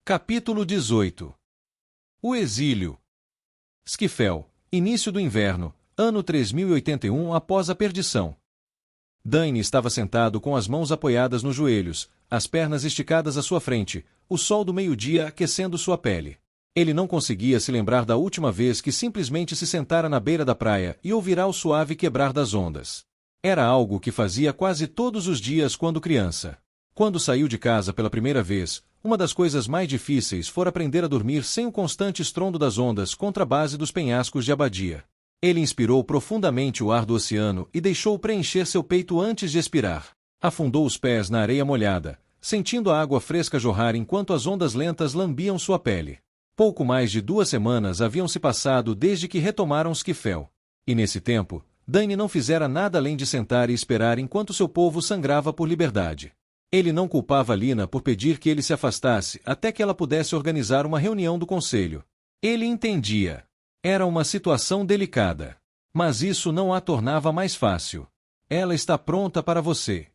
Capítulo 18. O exílio. Esquifel, início do inverno, ano 3081 após a perdição. Dany estava sentado com as mãos apoiadas nos joelhos, as pernas esticadas à sua frente, o sol do meio-dia aquecendo sua pele. Ele não conseguia se lembrar da última vez que simplesmente se sentara na beira da praia e ouvirá o suave quebrar das ondas. Era algo que fazia quase todos os dias quando criança. Quando saiu de casa pela primeira vez, uma das coisas mais difíceis fora aprender a dormir sem o constante estrondo das ondas contra a base dos penhascos de Abadia. Ele inspirou profundamente o ar do oceano e deixou preencher seu peito antes de expirar. Afundou os pés na areia molhada, sentindo a água fresca jorrar enquanto as ondas lentas lambiam sua pele. Pouco mais de 2 semanas haviam se passado desde que retomaram Esquifel. E nesse tempo, Dany não fizera nada além de sentar e esperar enquanto seu povo sangrava por liberdade. Ele não culpava Lina por pedir que ele se afastasse até que ela pudesse organizar uma reunião do conselho. Ele entendia. Era uma situação delicada. Mas isso não a tornava mais fácil. Ela está pronta para você.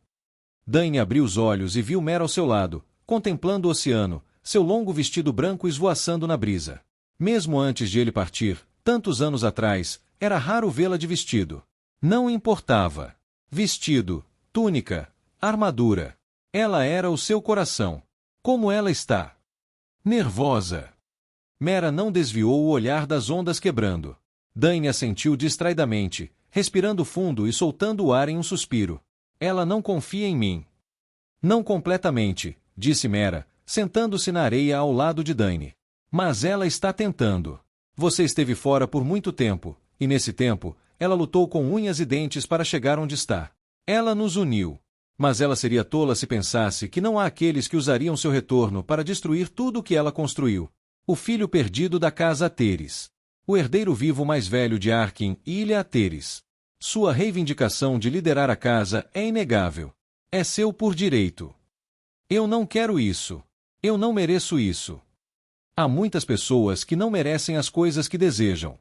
Dany abriu os olhos e viu Mera ao seu lado, contemplando o oceano, seu longo vestido branco esvoaçando na brisa. Mesmo antes de ele partir, tantos anos atrás, era raro vê-la de vestido. Não importava. Vestido, túnica, armadura. Ela era o seu coração. Como ela está? Nervosa. Mera não desviou o olhar das ondas quebrando. Dany assentiu distraidamente, respirando fundo e soltando o ar em um suspiro. Ela não confia em mim. Não completamente, disse Mera, sentando-se na areia ao lado de Dany. Mas ela está tentando. Você esteve fora por muito tempo, e nesse tempo, ela lutou com unhas e dentes para chegar onde está. Ela nos uniu. Mas ela seria tola se pensasse que não há aqueles que usariam seu retorno para destruir tudo o que ela construiu. O filho perdido da casa Ateris. O herdeiro vivo mais velho de Arkin e Ilha Ateris. Sua reivindicação de liderar a casa é inegável. É seu por direito. Eu não quero isso. Eu não mereço isso. Há muitas pessoas que não merecem as coisas que desejam.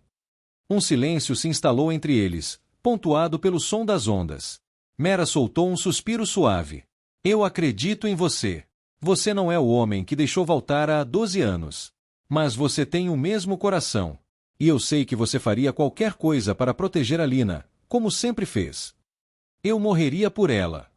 Um silêncio se instalou entre eles, pontuado pelo som das ondas. Mera soltou um suspiro suave. Eu acredito em você. Você não é o homem que deixou Valtara há 12 anos. Mas você tem o mesmo coração. E eu sei que você faria qualquer coisa para proteger a Lina, como sempre fez. Eu morreria por ela.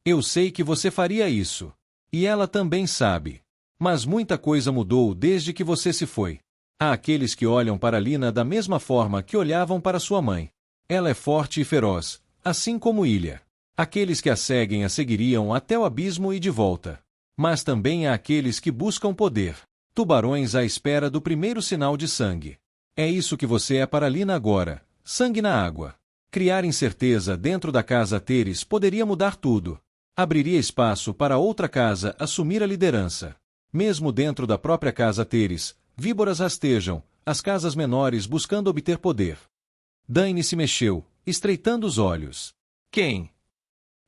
Eu sei que você faria isso. E ela também sabe. Mas muita coisa mudou desde que você se foi. Há aqueles que olham para Lina da mesma forma que olhavam para sua mãe. Ela é forte e feroz, assim como Ilha. Aqueles que a seguem a seguiriam até o abismo e de volta. Mas também há aqueles que buscam poder. Tubarões à espera do primeiro sinal de sangue. É isso que você é para Lina agora, sangue na água. Criar incerteza dentro da casa Ateris poderia mudar tudo. Abriria espaço para outra casa assumir a liderança. Mesmo dentro da própria casa Ateris, víboras rastejam, as casas menores buscando obter poder. Dany se mexeu, estreitando os olhos. Quem?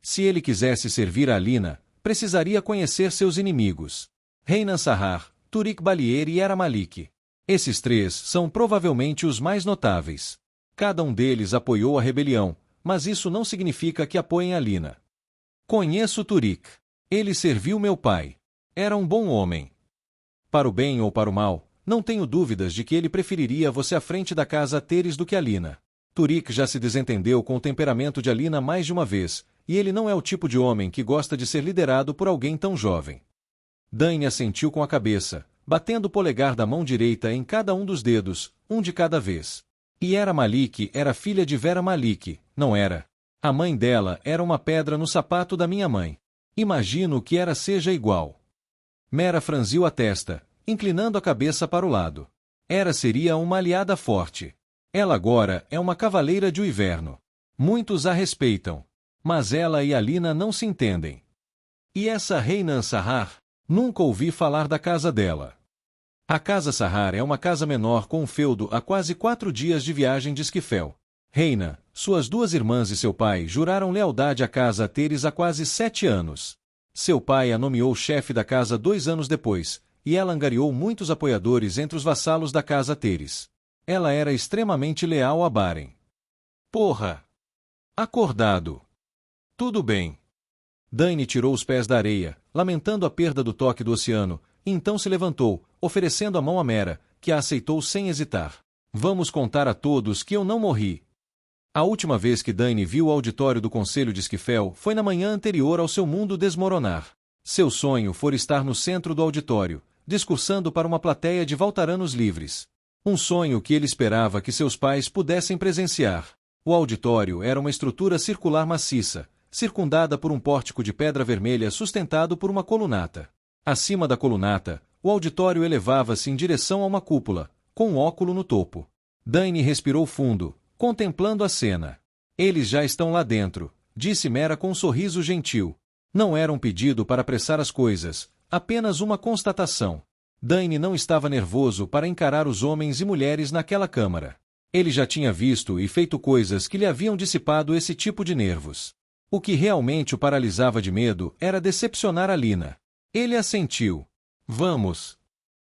Se ele quisesse servir a Lina, precisaria conhecer seus inimigos. Reynan Sahar, Turik Balier e Era Malik. Esses 3 são provavelmente os mais notáveis. Cada um deles apoiou a rebelião, mas isso não significa que apoiem a Lina. Conheço Turik. Ele serviu meu pai. Era um bom homem. Para o bem ou para o mal, não tenho dúvidas de que ele preferiria você à frente da casa Ateris do que a Lina. Turik já se desentendeu com o temperamento de Alina mais de uma vez, e ele não é o tipo de homem que gosta de ser liderado por alguém tão jovem. Dany assentiu com a cabeça, batendo o polegar da mão direita em cada um dos dedos, um de cada vez. E Era Malik era filha de Vera Malik, não era? A mãe dela era uma pedra no sapato da minha mãe. Imagino que Era seja igual. Mera franziu a testa, inclinando a cabeça para o lado. Era seria uma aliada forte. Ela agora é uma cavaleira de inverno. Muitos a respeitam. Mas ela e a Lina não se entendem. E essa Reynan Sahar? Nunca ouvi falar da casa dela. A casa Sahar é uma casa menor com um feudo a quase 4 dias de viagem de Esquifel. Reyna, suas 2 irmãs e seu pai juraram lealdade à casa Ateris há quase 7 anos. Seu pai a nomeou chefe da casa 2 anos depois, e ela angariou muitos apoiadores entre os vassalos da casa Ateris. Ela era extremamente leal a Baren. Porra! Acordado. Tudo bem. Dany tirou os pés da areia, lamentando a perda do toque do oceano, e então se levantou, oferecendo a mão a Mera, que a aceitou sem hesitar. Vamos contar a todos que eu não morri. A última vez que Dany viu o auditório do Conselho de Esquifel foi na manhã anterior ao seu mundo desmoronar. Seu sonho fora estar no centro do auditório, discursando para uma plateia de Valtaranos livres. Um sonho que ele esperava que seus pais pudessem presenciar. O auditório era uma estrutura circular maciça, circundada por um pórtico de pedra vermelha sustentado por uma colunata. Acima da colunata, o auditório elevava-se em direção a uma cúpula, com um óculo no topo. Dany respirou fundo, contemplando a cena. Eles já estão lá dentro, disse Mera com um sorriso gentil. Não era um pedido para apressar as coisas, apenas uma constatação. Dany não estava nervoso para encarar os homens e mulheres naquela câmara. Ele já tinha visto e feito coisas que lhe haviam dissipado esse tipo de nervos. O que realmente o paralisava de medo era decepcionar a Lina. Ele assentiu. Vamos.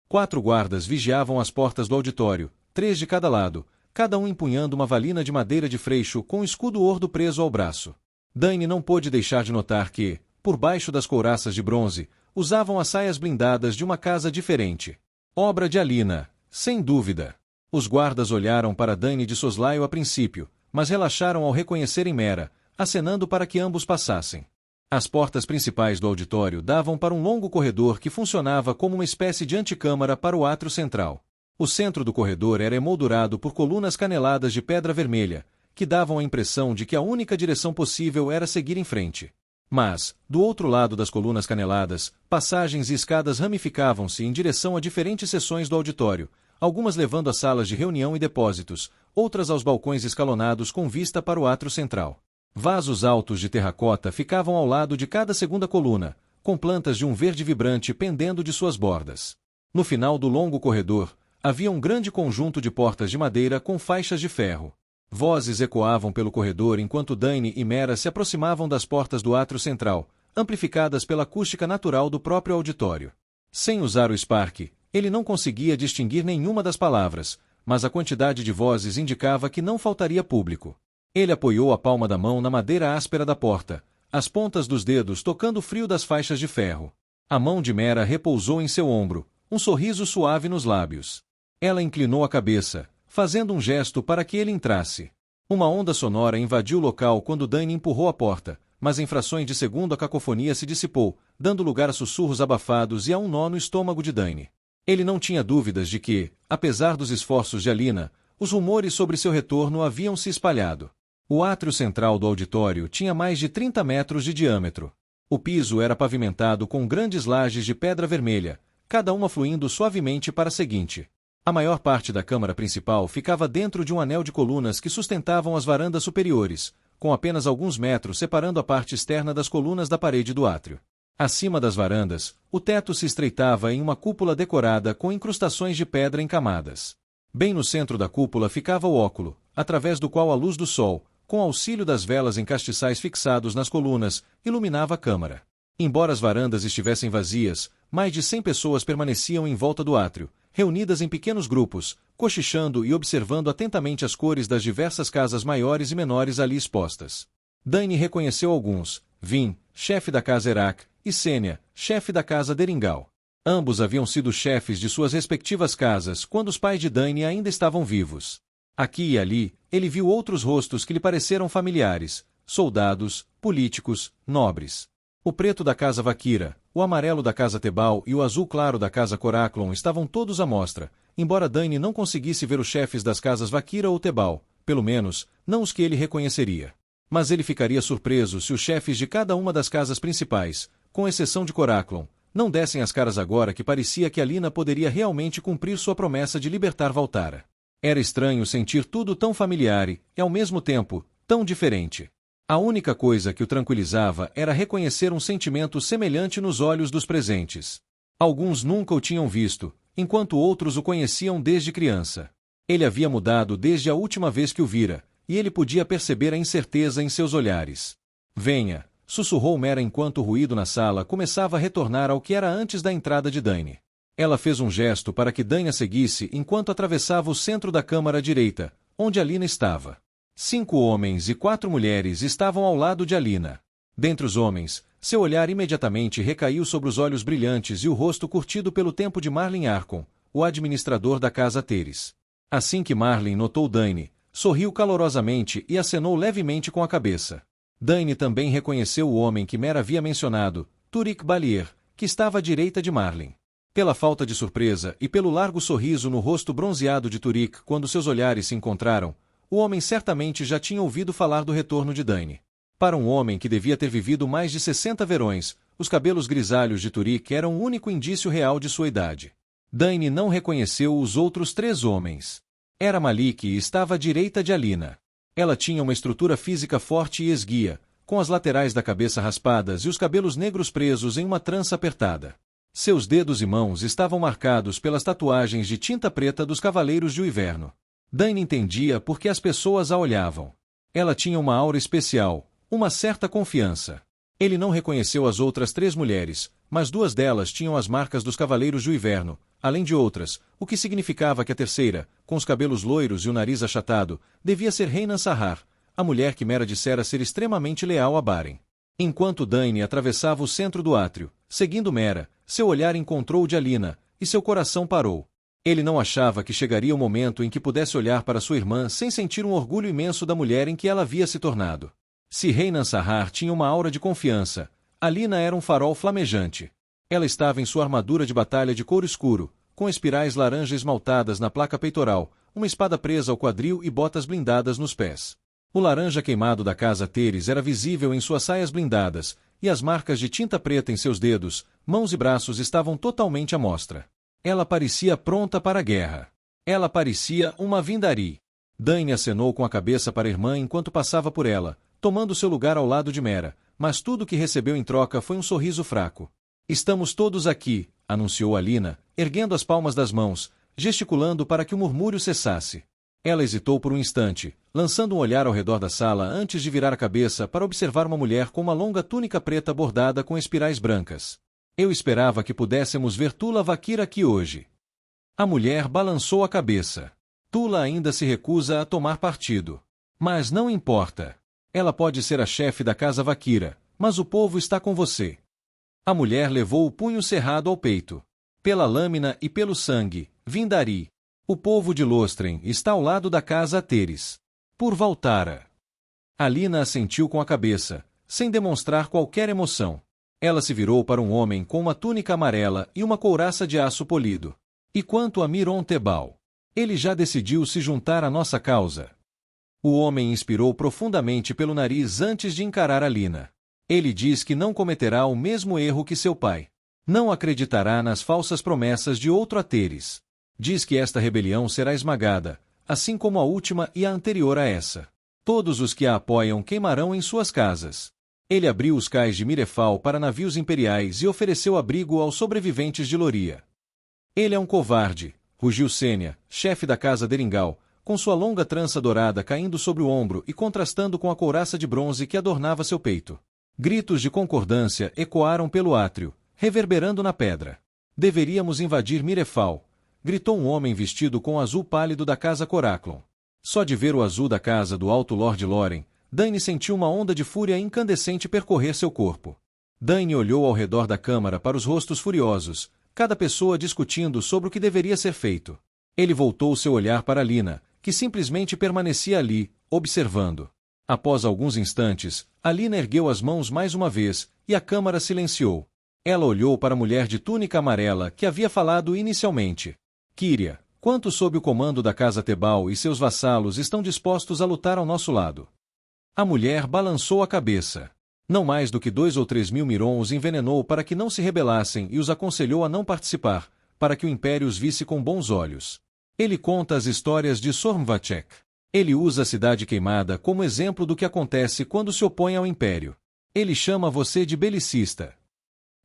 4 guardas vigiavam as portas do auditório, 3 de cada lado, cada um empunhando uma valina de madeira de freixo com um escudo ordo preso ao braço. Dany não pôde deixar de notar que, por baixo das couraças de bronze, usavam as saias blindadas de uma casa diferente. Obra de Alina, sem dúvida. Os guardas olharam para Dany de soslaio a princípio, mas relaxaram ao reconhecerem Mera, acenando para que ambos passassem. As portas principais do auditório davam para um longo corredor que funcionava como uma espécie de antecâmara para o átrio central. O centro do corredor era emoldurado por colunas caneladas de pedra vermelha, que davam a impressão de que a única direção possível era seguir em frente. Mas, do outro lado das colunas caneladas, passagens e escadas ramificavam-se em direção a diferentes seções do auditório, algumas levando a salas de reunião e depósitos, outras aos balcões escalonados com vista para o átrio central. Vasos altos de terracota ficavam ao lado de cada segunda coluna, com plantas de um verde vibrante pendendo de suas bordas. No final do longo corredor, havia um grande conjunto de portas de madeira com faixas de ferro. Vozes ecoavam pelo corredor enquanto Dany e Mera se aproximavam das portas do átrio central, amplificadas pela acústica natural do próprio auditório. Sem usar o Spark, ele não conseguia distinguir nenhuma das palavras, mas a quantidade de vozes indicava que não faltaria público. Ele apoiou a palma da mão na madeira áspera da porta, as pontas dos dedos tocando o frio das faixas de ferro. A mão de Mera repousou em seu ombro, um sorriso suave nos lábios. Ela inclinou a cabeça, fazendo um gesto para que ele entrasse. Uma onda sonora invadiu o local quando Dany empurrou a porta, mas em frações de segundo a cacofonia se dissipou, dando lugar a sussurros abafados e a um nó no estômago de Dany. Ele não tinha dúvidas de que, apesar dos esforços de Alina, os rumores sobre seu retorno haviam se espalhado. O átrio central do auditório tinha mais de 30 metros de diâmetro. O piso era pavimentado com grandes lajes de pedra vermelha, cada uma fluindo suavemente para a seguinte. A maior parte da câmara principal ficava dentro de um anel de colunas que sustentavam as varandas superiores, com apenas alguns metros separando a parte externa das colunas da parede do átrio. Acima das varandas, o teto se estreitava em uma cúpula decorada com incrustações de pedra em camadas. Bem no centro da cúpula ficava o óculo, através do qual a luz do sol, com auxílio das velas em castiçais fixados nas colunas, iluminava a câmara. Embora as varandas estivessem vazias, mais de 100 pessoas permaneciam em volta do átrio, reunidas em pequenos grupos, cochichando e observando atentamente as cores das diversas casas maiores e menores ali expostas. Dany reconheceu alguns: Vin, chefe da casa Erak, e Sênia, chefe da casa Deringal. Ambos haviam sido chefes de suas respectivas casas quando os pais de Dany ainda estavam vivos. Aqui e ali, ele viu outros rostos que lhe pareceram familiares: soldados, políticos, nobres. O preto da casa Vakira, o amarelo da casa Tebal e o azul claro da casa Coraclon estavam todos à mostra, embora Dany não conseguisse ver os chefes das casas Vakira ou Tebal, pelo menos, não os que ele reconheceria. Mas ele ficaria surpreso se os chefes de cada uma das casas principais, com exceção de Coraclon, não dessem as caras agora que parecia que Alina poderia realmente cumprir sua promessa de libertar Valtara. Era estranho sentir tudo tão familiar e, ao mesmo tempo, tão diferente. A única coisa que o tranquilizava era reconhecer um sentimento semelhante nos olhos dos presentes. Alguns nunca o tinham visto, enquanto outros o conheciam desde criança. Ele havia mudado desde a última vez que o vira, e ele podia perceber a incerteza em seus olhares. Venha, sussurrou Mera enquanto o ruído na sala começava a retornar ao que era antes da entrada de Dany. Ela fez um gesto para que Dany a seguisse enquanto atravessava o centro da câmara à direita, onde Alina estava. 5 homens e 4 mulheres estavam ao lado de Alina. Dentre os homens, seu olhar imediatamente recaiu sobre os olhos brilhantes e o rosto curtido pelo tempo de Marlin Arcon, o administrador da casa Teres. Assim que Marlin notou Dany, sorriu calorosamente e acenou levemente com a cabeça. Dany também reconheceu o homem que Mera havia mencionado, Turik Ballier, que estava à direita de Marlin. Pela falta de surpresa e pelo largo sorriso no rosto bronzeado de Turik quando seus olhares se encontraram, o homem certamente já tinha ouvido falar do retorno de Dany. Para um homem que devia ter vivido mais de 60 verões, os cabelos grisalhos de Turik eram o único indício real de sua idade. Dany não reconheceu os outros 3 homens. Era Malik e estava à direita de Alina. Ela tinha uma estrutura física forte e esguia, com as laterais da cabeça raspadas e os cabelos negros presos em uma trança apertada. Seus dedos e mãos estavam marcados pelas tatuagens de tinta preta dos Cavaleiros de Inverno. Dany entendia por que as pessoas a olhavam. Ela tinha uma aura especial, uma certa confiança. Ele não reconheceu as outras 3 mulheres, mas 2 delas tinham as marcas dos Cavaleiros do Inverno, além de outras, o que significava que a terceira, com os cabelos loiros e o nariz achatado, devia ser Rhaenys Sahar, a mulher que Mera dissera ser extremamente leal a Baren. Enquanto Dany atravessava o centro do átrio, seguindo Mera, seu olhar encontrou o de Alina, e seu coração parou. Ele não achava que chegaria o momento em que pudesse olhar para sua irmã sem sentir um orgulho imenso da mulher em que ela havia se tornado. Se Rhaenys Sahar tinha uma aura de confiança, Alina era um farol flamejante. Ela estava em sua armadura de batalha de couro escuro, com espirais laranja esmaltadas na placa peitoral, uma espada presa ao quadril e botas blindadas nos pés. O laranja queimado da casa Teres era visível em suas saias blindadas, e as marcas de tinta preta em seus dedos, mãos e braços estavam totalmente à mostra. Ela parecia pronta para a guerra. Ela parecia uma Vindari. Dany acenou com a cabeça para a irmã enquanto passava por ela, tomando seu lugar ao lado de Mera, mas tudo o que recebeu em troca foi um sorriso fraco. Estamos todos aqui, anunciou Alina, erguendo as palmas das mãos, gesticulando para que o murmúrio cessasse. Ela hesitou por um instante, lançando um olhar ao redor da sala antes de virar a cabeça para observar uma mulher com uma longa túnica preta bordada com espirais brancas. Eu esperava que pudéssemos ver Tula Vakir aqui hoje. A mulher balançou a cabeça. Tula ainda se recusa a tomar partido. Mas não importa. Ela pode ser a chefe da casa Vakira, mas o povo está com você. A mulher levou o punho cerrado ao peito. Pela lâmina e pelo sangue, Vindari. O povo de Lostren está ao lado da casa Teres. Por Valtara. Alina assentiu com a cabeça, sem demonstrar qualquer emoção. Ela se virou para um homem com uma túnica amarela e uma couraça de aço polido. E quanto a Miron Tebal? Ele já decidiu se juntar à nossa causa. O homem inspirou profundamente pelo nariz antes de encarar Alina. Ele diz que não cometerá o mesmo erro que seu pai. Não acreditará nas falsas promessas de outro Ateres. Diz que esta rebelião será esmagada, assim como a última e a anterior a essa. Todos os que a apoiam queimarão em suas casas. Ele abriu os cais de Mirefal para navios imperiais e ofereceu abrigo aos sobreviventes de Loria. Ele é um covarde, rugiu Sênia, chefe da casa Deringal, com sua longa trança dourada caindo sobre o ombro e contrastando com a couraça de bronze que adornava seu peito. Gritos de concordância ecoaram pelo átrio, reverberando na pedra. Deveríamos invadir Mirefal, gritou um homem vestido com o azul pálido da casa Coraclon. Só de ver o azul da casa do Alto Lord Loren, Dany sentiu uma onda de fúria incandescente percorrer seu corpo. Dany olhou ao redor da câmara para os rostos furiosos, cada pessoa discutindo sobre o que deveria ser feito. Ele voltou seu olhar para Alina, que simplesmente permanecia ali, observando. Após alguns instantes, Alina ergueu as mãos mais uma vez, e a câmara silenciou. Ela olhou para a mulher de túnica amarela que havia falado inicialmente. Kyria, quantos sob o comando da casa Tebal e seus vassalos estão dispostos a lutar ao nosso lado? A mulher balançou a cabeça. Não mais do que 2 ou 3 mil Miron os envenenou para que não se rebelassem e os aconselhou a não participar, para que o Império os visse com bons olhos. Ele conta as histórias de Sormvacek. Ele usa a cidade queimada como exemplo do que acontece quando se opõe ao Império. Ele chama você de belicista.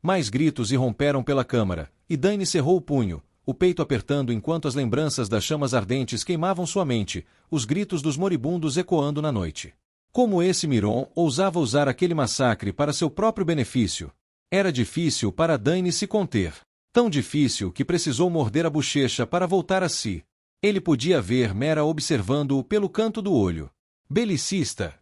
Mais gritos irromperam pela câmara, e Dany cerrou o punho, o peito apertando enquanto as lembranças das chamas ardentes queimavam sua mente, os gritos dos moribundos ecoando na noite. Como esse Miron ousava usar aquele massacre para seu próprio benefício? Era difícil para Dany se conter. Tão difícil que precisou morder a bochecha para voltar a si. Ele podia ver Mera observando-o pelo canto do olho. Belicista!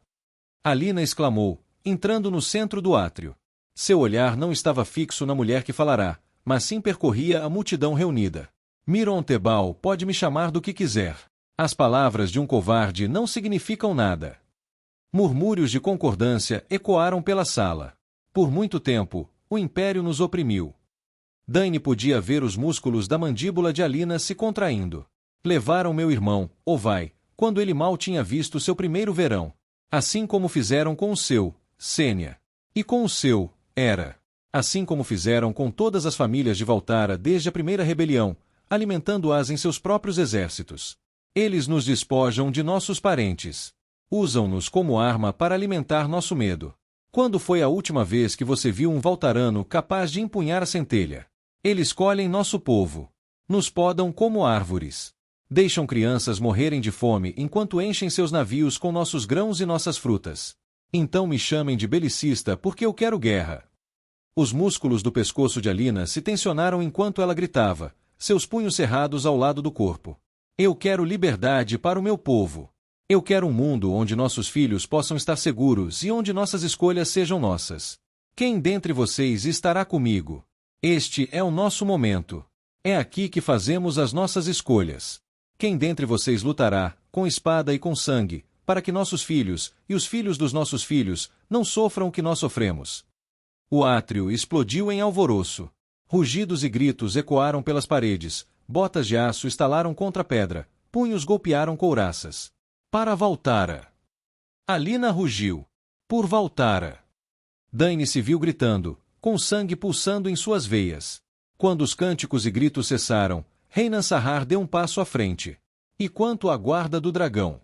Alina exclamou, entrando no centro do átrio. Seu olhar não estava fixo na mulher que falará, mas sim percorria a multidão reunida. Miron Tebal pode me chamar do que quiser. As palavras de um covarde não significam nada. Murmúrios de concordância ecoaram pela sala. Por muito tempo, o Império nos oprimiu. Dany podia ver os músculos da mandíbula de Alina se contraindo. Levaram meu irmão, Ovai, quando ele mal tinha visto seu primeiro verão. Assim como fizeram com o seu, Sênia. E com o seu, Hera. Assim como fizeram com todas as famílias de Valtara desde a primeira rebelião, alimentando-as em seus próprios exércitos. Eles nos despojam de nossos parentes. Usam-nos como arma para alimentar nosso medo. Quando foi a última vez que você viu um Valtarano capaz de empunhar a centelha? Eles colhem nosso povo. Nos podam como árvores. Deixam crianças morrerem de fome enquanto enchem seus navios com nossos grãos e nossas frutas. Então me chamem de belicista porque eu quero guerra. Os músculos do pescoço de Alina se tensionaram enquanto ela gritava, seus punhos cerrados ao lado do corpo. Eu quero liberdade para o meu povo. Eu quero um mundo onde nossos filhos possam estar seguros e onde nossas escolhas sejam nossas. Quem dentre vocês estará comigo? Este é o nosso momento. É aqui que fazemos as nossas escolhas. Quem dentre vocês lutará, com espada e com sangue, para que nossos filhos, e os filhos dos nossos filhos, não sofram o que nós sofremos? O átrio explodiu em alvoroço. Rugidos e gritos ecoaram pelas paredes, botas de aço estalaram contra a pedra, punhos golpearam couraças. Para Valtara! Alina rugiu. Por Valtara! Dany se viu gritando, com sangue pulsando em suas veias. Quando os cânticos e gritos cessaram, Reynan Sahar deu um passo à frente. E quanto à guarda do dragão?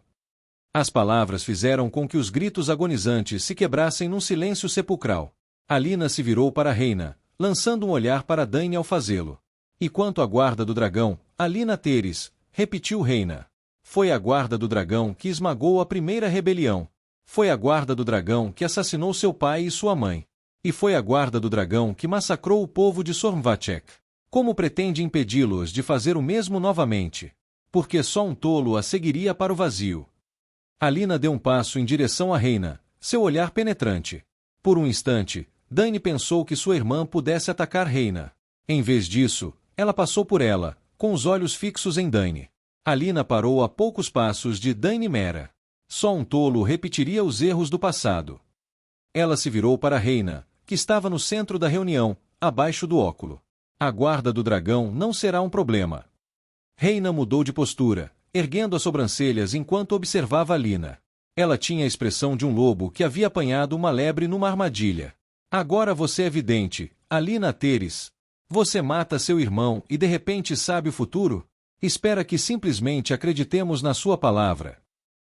As palavras fizeram com que os gritos agonizantes se quebrassem num silêncio sepulcral. Alina se virou para Reyna, lançando um olhar para Dany ao fazê-lo. E quanto à guarda do dragão, Alina Teres, repetiu Reyna. Foi a guarda do dragão que esmagou a primeira rebelião. Foi a guarda do dragão que assassinou seu pai e sua mãe. E foi a guarda do dragão que massacrou o povo de Sormvacek. Como pretende impedi-los de fazer o mesmo novamente? Porque só um tolo a seguiria para o vazio. Alina deu um passo em direção a Reyna, seu olhar penetrante. Por um instante, Dany pensou que sua irmã pudesse atacar Reyna. Em vez disso, ela passou por ela, com os olhos fixos em Dany. Alina parou a poucos passos de Dany Mera. Só um tolo repetiria os erros do passado. Ela se virou para Reyna, que estava no centro da reunião, abaixo do óculo. A guarda do dragão não será um problema. Reyna mudou de postura, erguendo as sobrancelhas enquanto observava Alina. Ela tinha a expressão de um lobo que havia apanhado uma lebre numa armadilha. Agora você é vidente, Alina Teres. Você mata seu irmão e de repente sabe o futuro? Espera que simplesmente acreditemos na sua palavra.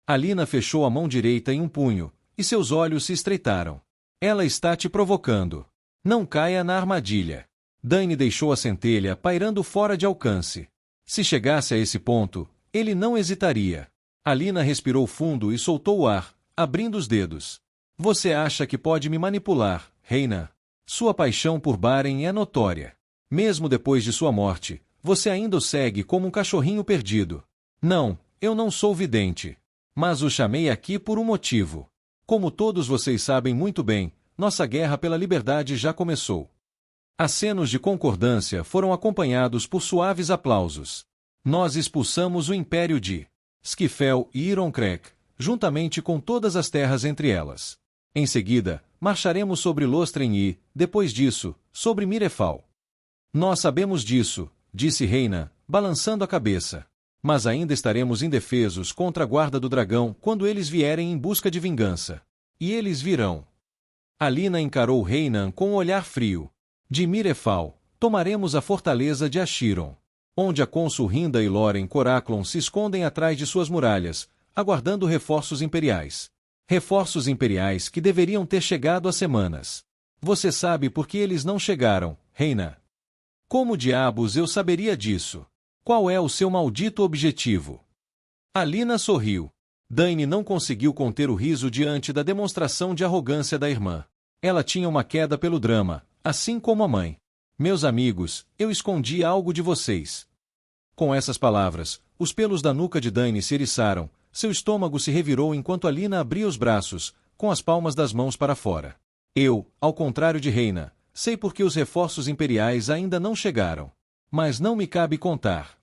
Alina fechou a mão direita em um punho, e seus olhos se estreitaram. Ela está te provocando. Não caia na armadilha. Dany deixou a centelha pairando fora de alcance. Se chegasse a esse ponto, ele não hesitaria. Alina respirou fundo e soltou o ar, abrindo os dedos. Você acha que pode me manipular, Reyna? Sua paixão por Baren é notória. Mesmo depois de sua morte, você ainda o segue como um cachorrinho perdido. Não, eu não sou vidente. Mas o chamei aqui por um motivo. Como todos vocês sabem muito bem, nossa guerra pela liberdade já começou. Acenos de concordância foram acompanhados por suaves aplausos. Nós expulsamos o Império de Skifel e Ironcrek, juntamente com todas as terras entre elas. Em seguida, marcharemos sobre Lostren e, depois disso, sobre Mirefal. Nós sabemos disso, disse Reyna, balançando a cabeça. Mas ainda estaremos indefesos contra a guarda do dragão quando eles vierem em busca de vingança. E eles virão. Alina encarou Reynan com um olhar frio. De Mirefal, tomaremos a fortaleza de Ashiron, onde a cônsul Rinda e Loren Coraclon se escondem atrás de suas muralhas, aguardando reforços imperiais. Reforços imperiais que deveriam ter chegado há semanas. Você sabe por que eles não chegaram, Reyna? Como diabos eu saberia disso? Qual é o seu maldito objetivo? Alina sorriu. Dany não conseguiu conter o riso diante da demonstração de arrogância da irmã. Ela tinha uma queda pelo drama, assim como a mãe. Meus amigos, eu escondi algo de vocês. Com essas palavras, os pelos da nuca de Dany se eriçaram, seu estômago se revirou enquanto Alina abria os braços, com as palmas das mãos para fora. Eu, ao contrário de Reina, sei porque os reforços imperiais ainda não chegaram. Mas não me cabe contar.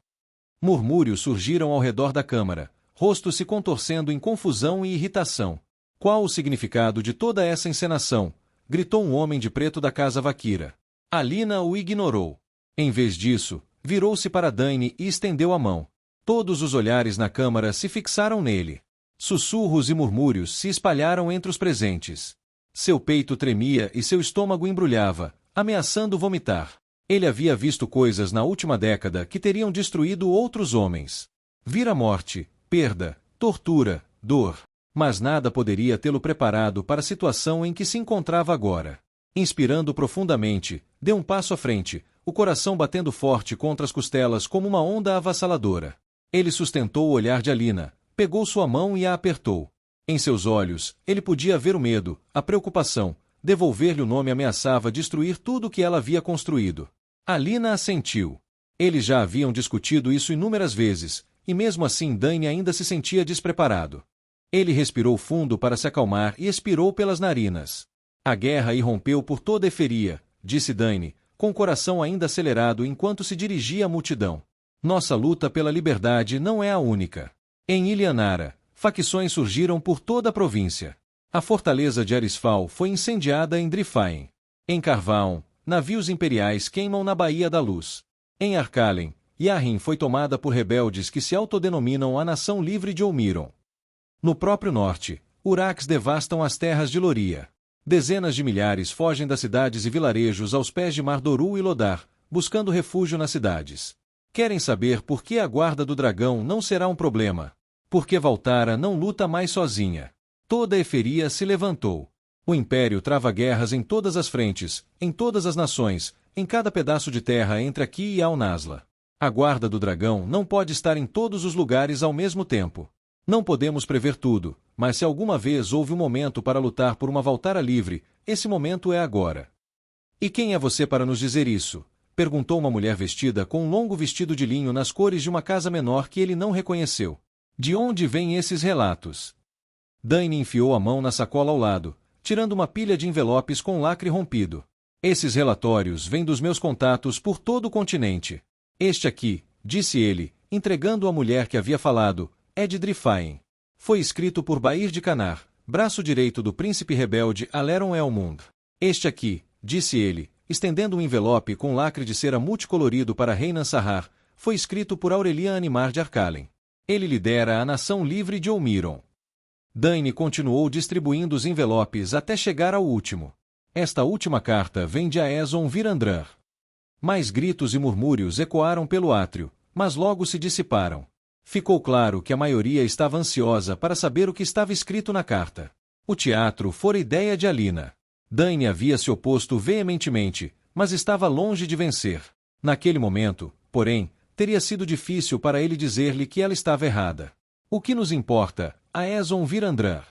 Murmúrios surgiram ao redor da câmara, rostos se contorcendo em confusão e irritação. Qual o significado de toda essa encenação? Gritou um homem de preto da casa Vaquira. Alina o ignorou. Em vez disso, virou-se para Dany e estendeu a mão. Todos os olhares na câmara se fixaram nele. Sussurros e murmúrios se espalharam entre os presentes. Seu peito tremia e seu estômago embrulhava, ameaçando vomitar. Ele havia visto coisas na última década que teriam destruído outros homens. Vira morte, perda, tortura, dor. Mas nada poderia tê-lo preparado para a situação em que se encontrava agora. Inspirando profundamente, deu um passo à frente, o coração batendo forte contra as costelas como uma onda avassaladora. Ele sustentou o olhar de Alina, pegou sua mão e a apertou. Em seus olhos, ele podia ver o medo, a preocupação. Devolver-lhe o nome ameaçava destruir tudo o que ela havia construído. Alina assentiu. Eles já haviam discutido isso inúmeras vezes, e mesmo assim Dany ainda se sentia despreparado. Ele respirou fundo para se acalmar e expirou pelas narinas. A guerra irrompeu por toda a Eferia, disse Dany, com o coração ainda acelerado enquanto se dirigia à multidão. Nossa luta pela liberdade não é a única. Em Ilhanara, facções surgiram por toda a província. A fortaleza de Arisfal foi incendiada em Drifaen. Em Carvaon, navios imperiais queimam na Baía da Luz. Em Arcalen, Yahrin foi tomada por rebeldes que se autodenominam a Nação Livre de Olmiron. No próprio norte, Uraques devastam as terras de Loria. Dezenas de milhares fogem das cidades e vilarejos aos pés de Mar Doru e Lodar, buscando refúgio nas cidades. Querem saber por que a guarda do dragão não será um problema. Porque Valtara não luta mais sozinha. Toda a Eferia se levantou. O Império trava guerras em todas as frentes, em todas as nações, em cada pedaço de terra entre aqui e Al-Nazla. A guarda do dragão não pode estar em todos os lugares ao mesmo tempo. Não podemos prever tudo, mas se alguma vez houve um momento para lutar por uma Valtara livre, esse momento é agora. E quem é você para nos dizer isso? Perguntou uma mulher vestida com um longo vestido de linho nas cores de uma casa menor que ele não reconheceu. De onde vêm esses relatos? Dany enfiou a mão na sacola ao lado, tirando uma pilha de envelopes com lacre rompido. Esses relatórios vêm dos meus contatos por todo o continente. Este aqui, disse ele, entregando à mulher que havia falado, é de Drifaen. Foi escrito por Bair de Canar, braço direito do príncipe rebelde Aleron Elmund. Este aqui, disse ele, estendendo um envelope com lacre de cera multicolorido para Reynan Sahar, foi escrito por Aurelian Animar de Arcalen. Ele lidera a Nação Livre de Olmiron. Dany continuou distribuindo os envelopes até chegar ao último. Esta última carta vem de Aeson Virandrar. Mais gritos e murmúrios ecoaram pelo átrio, mas logo se dissiparam. Ficou claro que a maioria estava ansiosa para saber o que estava escrito na carta. O teatro fora ideia de Alina. Dany havia se oposto veementemente, mas estava longe de vencer. Naquele momento, porém, teria sido difícil para ele dizer-lhe que ela estava errada. O que nos importa? Aeson Virandrar.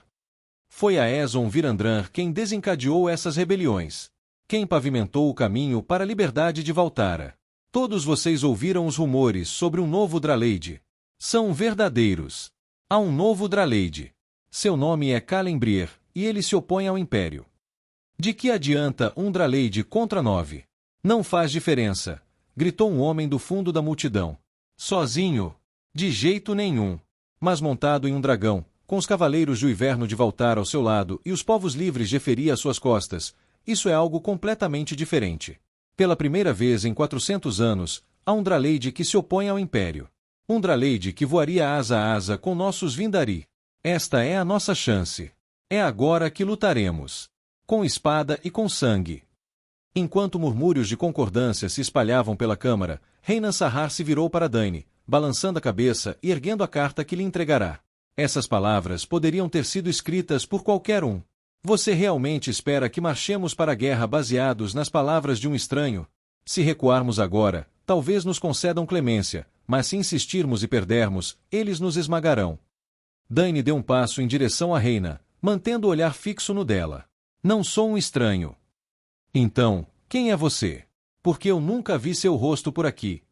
Foi Aeson Virandrar quem desencadeou essas rebeliões. Quem pavimentou o caminho para a liberdade de Valtara. Todos vocês ouviram os rumores sobre um novo Draleide. São verdadeiros. Há um novo Draleide. Seu nome é Calembrier, e ele se opõe ao Império. De que adianta um Draleide contra 9? Não faz diferença, gritou um homem do fundo da multidão. Sozinho? De jeito nenhum. Mas montado em um dragão, com os cavaleiros do inverno de Valtara ao seu lado e os povos livres de Eferia às suas costas, isso é algo completamente diferente. Pela primeira vez em 400 anos, há um Draleide que se opõe ao Império. Um Draleide que voaria asa a asa com nossos Vindari. Esta é a nossa chance. É agora que lutaremos. Com espada e com sangue. Enquanto murmúrios de concordância se espalhavam pela câmara, Reynan Sahar se virou para Dany, balançando a cabeça e erguendo a carta que lhe entregará. Essas palavras poderiam ter sido escritas por qualquer um. Você realmente espera que marchemos para a guerra baseados nas palavras de um estranho? Se recuarmos agora, talvez nos concedam clemência, mas se insistirmos e perdermos, eles nos esmagarão. Dany deu um passo em direção a Reynan, mantendo o olhar fixo no dela. Não sou um estranho. Então, quem é você? Porque eu nunca vi seu rosto por aqui.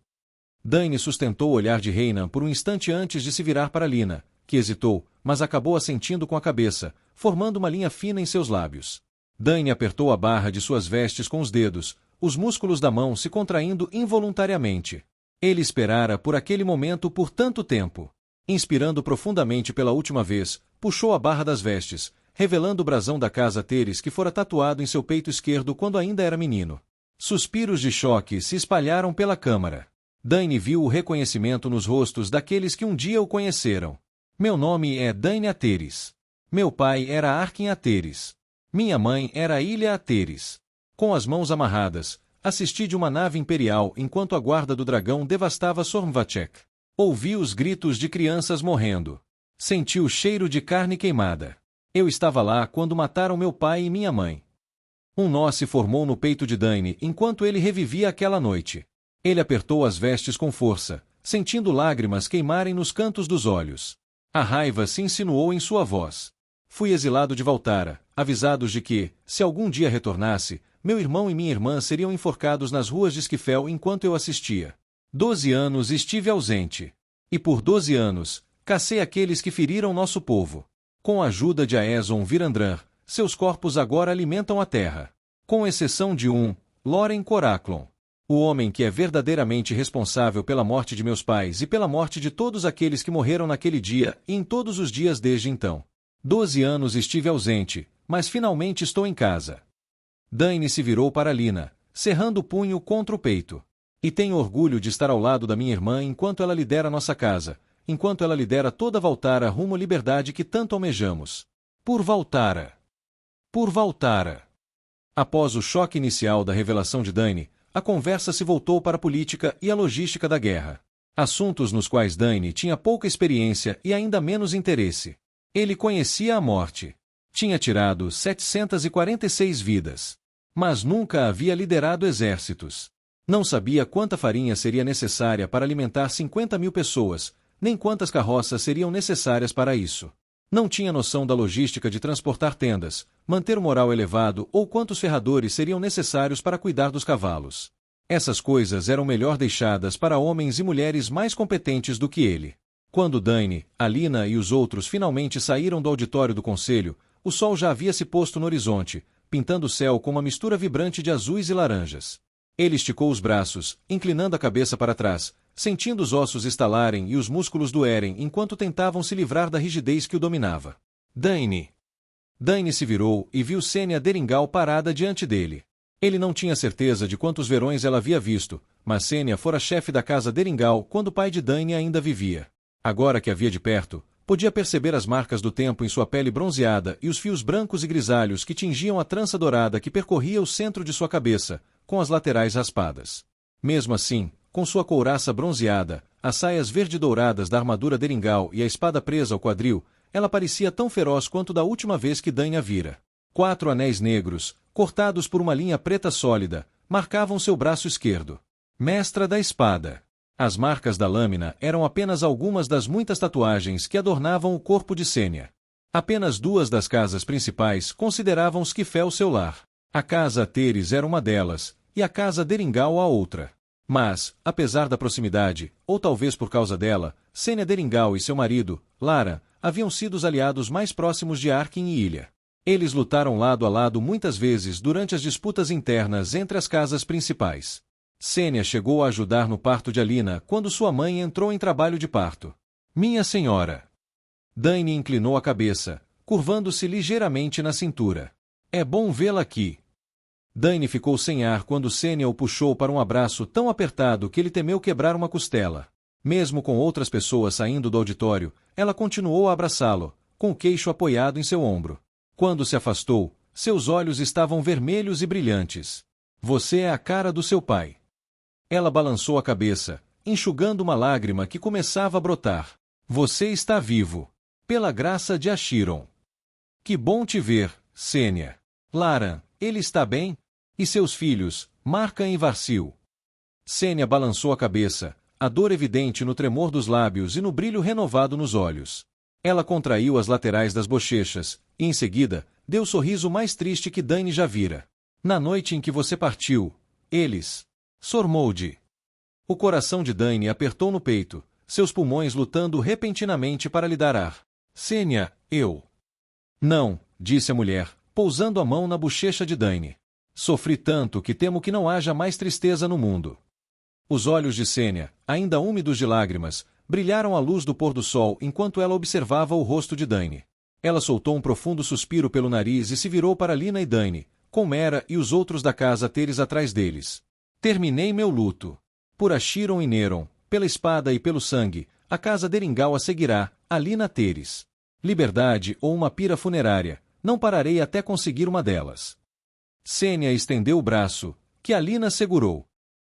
Dany sustentou o olhar de Reynan por um instante antes de se virar para Lina, que hesitou, mas acabou assentindo com a cabeça, formando uma linha fina em seus lábios. Dany apertou a barra de suas vestes com os dedos, os músculos da mão se contraindo involuntariamente. Ele esperara por aquele momento por tanto tempo. Inspirando profundamente pela última vez, puxou a barra das vestes, revelando o brasão da casa Teres que fora tatuado em seu peito esquerdo quando ainda era menino. Suspiros de choque se espalharam pela câmara. Dany viu o reconhecimento nos rostos daqueles que um dia o conheceram. Meu nome é Dany Ateres. Meu pai era Arkin Ateres. Minha mãe era Ilha Ateres. Com as mãos amarradas, assisti de uma nave imperial enquanto a guarda do dragão devastava Sormvacek. Ouvi os gritos de crianças morrendo. Senti o cheiro de carne queimada. Eu estava lá quando mataram meu pai e minha mãe. Um nó se formou no peito de Dany enquanto ele revivia aquela noite. Ele apertou as vestes com força, sentindo lágrimas queimarem nos cantos dos olhos. A raiva se insinuou em sua voz. Fui exilado de Valtara, avisados de que, se algum dia retornasse, meu irmão e minha irmã seriam enforcados nas ruas de Esquifel enquanto eu assistia. 12 anos estive ausente. E por 12 anos, cacei aqueles que feriram nosso povo. Com a ajuda de Aezon Virandran, seus corpos agora alimentam a terra. Com exceção de Loren Coraclon. O homem que é verdadeiramente responsável pela morte de meus pais e pela morte de todos aqueles que morreram naquele dia e em todos os dias desde então. 12 anos estive ausente, mas finalmente estou em casa. Dany se virou para Lina, cerrando o punho contra o peito. E tenho orgulho de estar ao lado da minha irmã enquanto ela lidera nossa casa, enquanto ela lidera toda Valtara rumo à liberdade que tanto almejamos. Por Valtara. Por Valtara. Após o choque inicial da revelação de Dany, a conversa se voltou para a política e a logística da guerra. Assuntos nos quais Dany tinha pouca experiência e ainda menos interesse. Ele conhecia a morte. Tinha tirado 746 vidas. Mas nunca havia liderado exércitos. Não sabia quanta farinha seria necessária para alimentar 50.000 pessoas, nem quantas carroças seriam necessárias para isso. Não tinha noção da logística de transportar tendas, manter o moral elevado ou quantos ferradores seriam necessários para cuidar dos cavalos. Essas coisas eram melhor deixadas para homens e mulheres mais competentes do que ele. Quando Dany, Alina e os outros finalmente saíram do auditório do conselho, o sol já havia se posto no horizonte, pintando o céu com uma mistura vibrante de azuis e laranjas. Ele esticou os braços, inclinando a cabeça para trás, sentindo os ossos estalarem e os músculos doerem enquanto tentavam se livrar da rigidez que o dominava. Dany. Dany se virou e viu Sénia Deringal parada diante dele. Ele não tinha certeza de quantos verões ela havia visto, mas Sénia fora chefe da casa Deringal quando o pai de Dany ainda vivia. Agora que a via de perto, podia perceber as marcas do tempo em sua pele bronzeada e os fios brancos e grisalhos que tingiam a trança dourada que percorria o centro de sua cabeça, com as laterais raspadas. Mesmo assim, com sua couraça bronzeada, as saias verde-douradas da armadura Deringal e a espada presa ao quadril, ela parecia tão feroz quanto da última vez que Dany a vira. 4 anéis negros, cortados por uma linha preta sólida, marcavam seu braço esquerdo. Mestra da espada. As marcas da lâmina eram apenas algumas das muitas tatuagens que adornavam o corpo de Sénia. Apenas 2 das casas principais consideravam Esquifel seu lar. A casa Teres era uma delas, e a casa Deringal a outra. Mas, apesar da proximidade, ou talvez por causa dela, Sénia Deringal e seu marido, Lara, haviam sido os aliados mais próximos de Arkin e Ilha. Eles lutaram lado a lado muitas vezes durante as disputas internas entre as casas principais. Sénia chegou a ajudar no parto de Alina quando sua mãe entrou em trabalho de parto. Minha senhora. Dany inclinou a cabeça, curvando-se ligeiramente na cintura. É bom vê-la aqui. Dany ficou sem ar quando Sénia o puxou para um abraço tão apertado que ele temeu quebrar uma costela. Mesmo com outras pessoas saindo do auditório, ela continuou a abraçá-lo, com o queixo apoiado em seu ombro. Quando se afastou, seus olhos estavam vermelhos e brilhantes. Você é a cara do seu pai. Ela balançou a cabeça, enxugando uma lágrima que começava a brotar. Você está vivo. Pela graça de Ashiron. Que bom te ver, Sénia. Lara, ele está bem? E seus filhos, Marcan e Varsil? Sénia balançou a cabeça, a dor evidente no tremor dos lábios e no brilho renovado nos olhos. Ela contraiu as laterais das bochechas, e em seguida, deu o sorriso mais triste que Dany já vira. Na noite em que você partiu, eles... Sormolde. O coração de Dany apertou no peito, seus pulmões lutando repentinamente para lhe dar ar. Sênia, eu... Não, disse a mulher, pousando a mão na bochecha de Dany. Sofri tanto que temo que não haja mais tristeza no mundo. Os olhos de Sênia, ainda úmidos de lágrimas, brilharam à luz do pôr do sol enquanto ela observava o rosto de Dany. Ela soltou um profundo suspiro pelo nariz e se virou para Lina e Dany, com Mera e os outros da casa Teres atrás deles. Terminei meu luto. Por Ashiron e Neron, pela espada e pelo sangue, a casa Deringal a seguirá, a Lina Teres. Liberdade ou uma pira funerária, não pararei até conseguir uma delas. Sênia estendeu o braço, que a Lina segurou.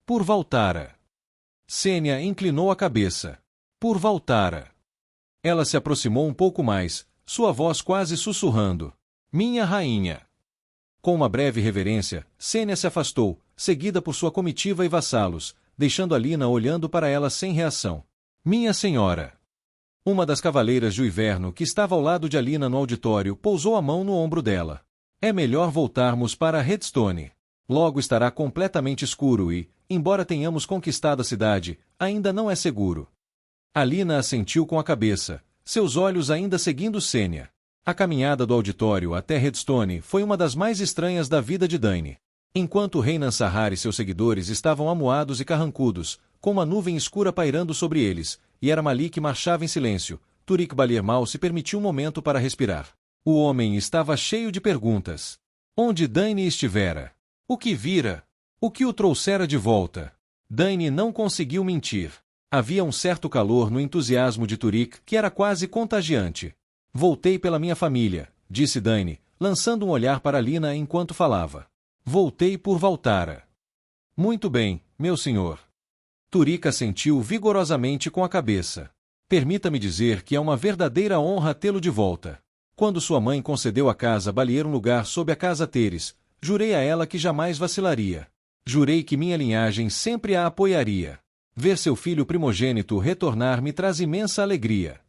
Por Valtara. Sênia inclinou a cabeça. Por Valtara. Ela se aproximou um pouco mais, sua voz quase sussurrando. Minha rainha. Com uma breve reverência, Sênia se afastou, seguida por sua comitiva e vassalos, deixando a Lina olhando para ela sem reação. Minha senhora. Uma das cavaleiras de inverno que estava ao lado de Alina no auditório pousou a mão no ombro dela. É melhor voltarmos para Redstone. Logo estará completamente escuro e, embora tenhamos conquistado a cidade, ainda não é seguro. Alina assentiu com a cabeça, seus olhos ainda seguindo Sênia. A caminhada do auditório até Redstone foi uma das mais estranhas da vida de Dany. Enquanto Reynan Sahar e seus seguidores estavam amuados e carrancudos, com uma nuvem escura pairando sobre eles, e Ermalik marchava em silêncio, Turik Balir mal se permitiu um momento para respirar. O homem estava cheio de perguntas. Onde Dany estivera? O que vira? O que o trouxera de volta? Dany não conseguiu mentir. Havia um certo calor no entusiasmo de Turik que era quase contagiante. Voltei pela minha família, disse Dany, lançando um olhar para Lina enquanto falava. Voltei por Valtara. Muito bem, meu senhor. Turik assentiu vigorosamente com a cabeça. Permita-me dizer que é uma verdadeira honra tê-lo de volta. Quando sua mãe concedeu à casa Balir um lugar sob a casa Teres, jurei a ela que jamais vacilaria. Jurei que minha linhagem sempre a apoiaria. Ver seu filho primogênito retornar me traz imensa alegria.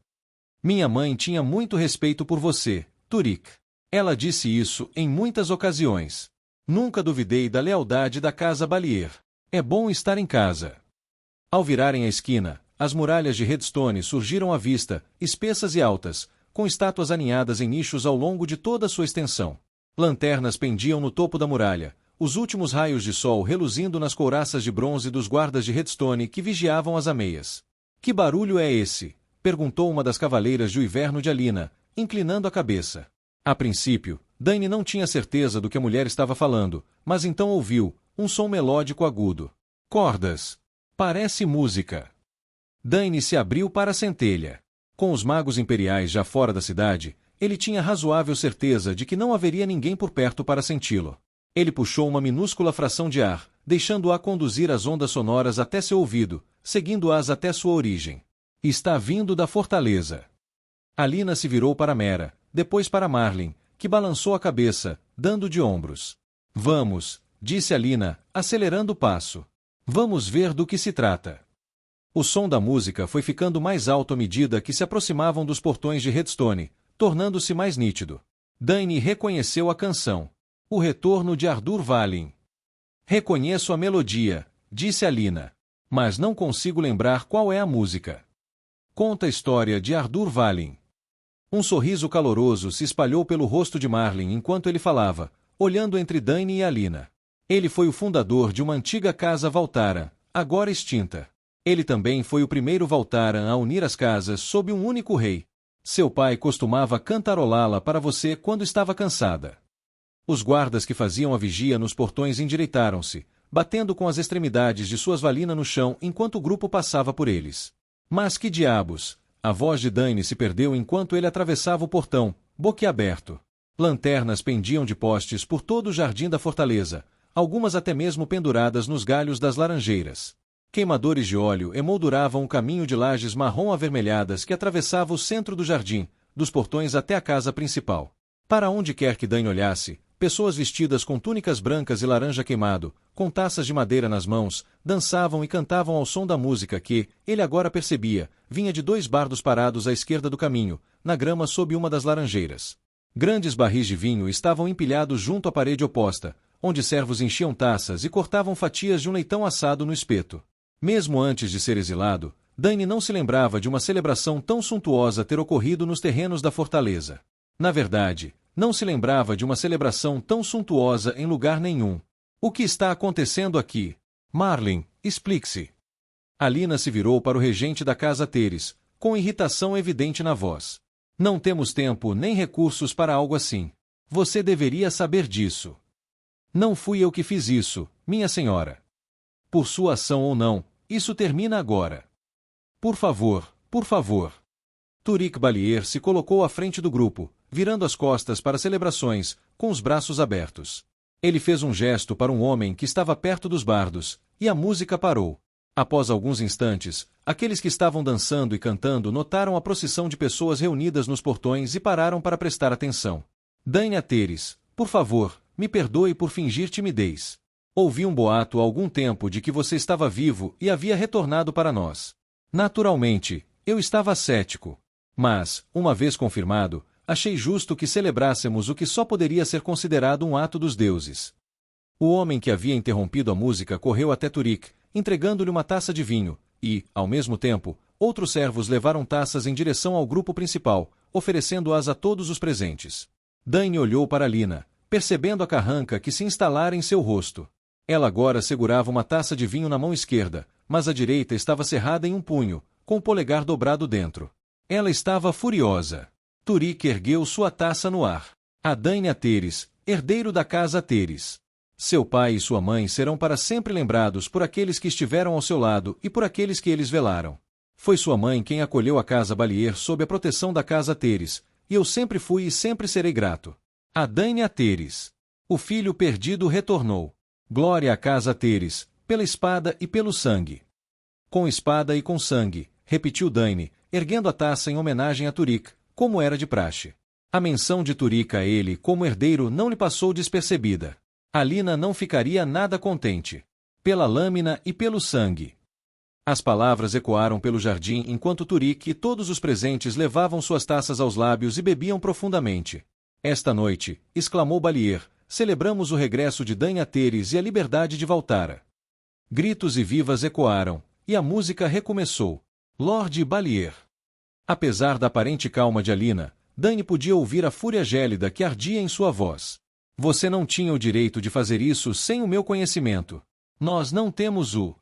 Minha mãe tinha muito respeito por você, Turik. Ela disse isso em muitas ocasiões. Nunca duvidei da lealdade da casa Balir. É bom estar em casa. Ao virarem a esquina, as muralhas de Redstone surgiram à vista, espessas e altas, com estátuas aninhadas em nichos ao longo de toda sua extensão. Lanternas pendiam no topo da muralha, os últimos raios de sol reluzindo nas couraças de bronze dos guardas de Redstone que vigiavam as ameias. Que barulho é esse? Perguntou uma das cavaleiras de inverno de Alina, inclinando a cabeça. A princípio, Dany não tinha certeza do que a mulher estava falando, mas então ouviu, um som melódico agudo. Cordas. Parece música. Dany se abriu para a centelha. Com os magos imperiais já fora da cidade, ele tinha razoável certeza de que não haveria ninguém por perto para senti-lo. Ele puxou uma minúscula fração de ar, deixando-a conduzir as ondas sonoras até seu ouvido, seguindo-as até sua origem. Está vindo da fortaleza. Alina se virou para Mera, depois para Marlin, que balançou a cabeça, dando de ombros. Vamos, disse Alina, acelerando o passo. Vamos ver do que se trata. O som da música foi ficando mais alto à medida que se aproximavam dos portões de Redstone, tornando-se mais nítido. Dany reconheceu a canção. O retorno de Ardur Valin. Reconheço a melodia, disse Alina, mas não consigo lembrar qual é a música. Conta a história de Ardur Valin. Um sorriso caloroso se espalhou pelo rosto de Marlin enquanto ele falava, olhando entre Dany e Alina. Ele foi o fundador de uma antiga casa Valtara, agora extinta. Ele também foi o primeiro Valtaran a unir as casas sob um único rei. Seu pai costumava cantarolá-la para você quando estava cansada. Os guardas que faziam a vigia nos portões endireitaram-se, batendo com as extremidades de suas valinas no chão enquanto o grupo passava por eles. Mas que diabos! A voz de Dany se perdeu enquanto ele atravessava o portão, boquiaberto. Lanternas pendiam de postes por todo o jardim da fortaleza, algumas até mesmo penduradas nos galhos das laranjeiras. Queimadores de óleo emolduravam o caminho de lajes marrom-avermelhadas que atravessava o centro do jardim, dos portões até a casa principal. Para onde quer que Dany olhasse, pessoas vestidas com túnicas brancas e laranja queimado, com taças de madeira nas mãos, dançavam e cantavam ao som da música que, ele agora percebia, vinha de 2 bardos parados à esquerda do caminho, na grama sob uma das laranjeiras. Grandes barris de vinho estavam empilhados junto à parede oposta, onde servos enchiam taças e cortavam fatias de um leitão assado no espeto. Mesmo antes de ser exilado, Dany não se lembrava de uma celebração tão suntuosa ter ocorrido nos terrenos da fortaleza. Na verdade, não se lembrava de uma celebração tão suntuosa em lugar nenhum. O que está acontecendo aqui? Marlin, explique-se. Alina se virou para o regente da casa Teres, com irritação evidente na voz. Não temos tempo nem recursos para algo assim. Você deveria saber disso. Não fui eu que fiz isso, minha senhora. Por sua ação ou não, isso termina agora. Por favor, por favor. Turik Ballier se colocou à frente do grupo, virando as costas para celebrações, com os braços abertos. Ele fez um gesto para um homem que estava perto dos bardos, e a música parou. Após alguns instantes, aqueles que estavam dançando e cantando notaram a procissão de pessoas reunidas nos portões e pararam para prestar atenção. Dany Teres, por favor, me perdoe por fingir timidez. Ouvi um boato há algum tempo de que você estava vivo e havia retornado para nós. Naturalmente, eu estava cético. Mas, uma vez confirmado, achei justo que celebrássemos o que só poderia ser considerado um ato dos deuses. O homem que havia interrompido a música correu até Turik, entregando-lhe uma taça de vinho, e, ao mesmo tempo, outros servos levaram taças em direção ao grupo principal, oferecendo-as a todos os presentes. Dany olhou para Alina, percebendo a carranca que se instalara em seu rosto. Ela agora segurava uma taça de vinho na mão esquerda, mas a direita estava cerrada em um punho, com o polegar dobrado dentro. Ela estava furiosa. Turik ergueu sua taça no ar. A Dany Teres, herdeiro da casa Teres. Seu pai e sua mãe serão para sempre lembrados por aqueles que estiveram ao seu lado e por aqueles que eles velaram. Foi sua mãe quem acolheu a casa Ballier sob a proteção da casa Teres, e eu sempre fui e sempre serei grato. A Dany Teres. O filho perdido retornou. Glória à casa Teres, pela espada e pelo sangue. Com espada e com sangue, repetiu Dany, erguendo a taça em homenagem a Turik, como era de praxe. A menção de Turik a ele como herdeiro não lhe passou despercebida. Alina não ficaria nada contente. Pela lâmina e pelo sangue. As palavras ecoaram pelo jardim enquanto Turik e todos os presentes levavam suas taças aos lábios e bebiam profundamente. Esta noite, exclamou Ballier, celebramos o regresso de Dany Teres e a liberdade de Valtara. Gritos e vivas ecoaram, e a música recomeçou. Lord Ballier. Apesar da aparente calma de Alina, Dany podia ouvir a fúria gélida que ardia em sua voz. Você não tinha o direito de fazer isso sem o meu conhecimento. Nós não temos o...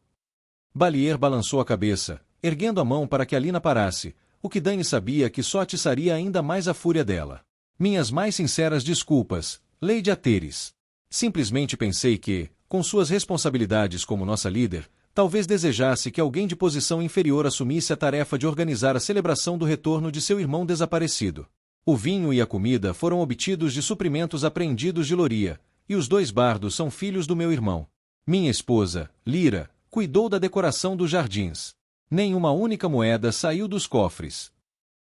Ballier balançou a cabeça, erguendo a mão para que Alina parasse, o que Dany sabia que só atiçaria ainda mais a fúria dela. Minhas mais sinceras desculpas, Lady Teres. Simplesmente pensei que, com suas responsabilidades como nossa líder, talvez desejasse que alguém de posição inferior assumisse a tarefa de organizar a celebração do retorno de seu irmão desaparecido. O vinho e a comida foram obtidos de suprimentos apreendidos de Loria, e os 2 bardos são filhos do meu irmão. Minha esposa, Lyra, cuidou da decoração dos jardins. Nenhuma única moeda saiu dos cofres.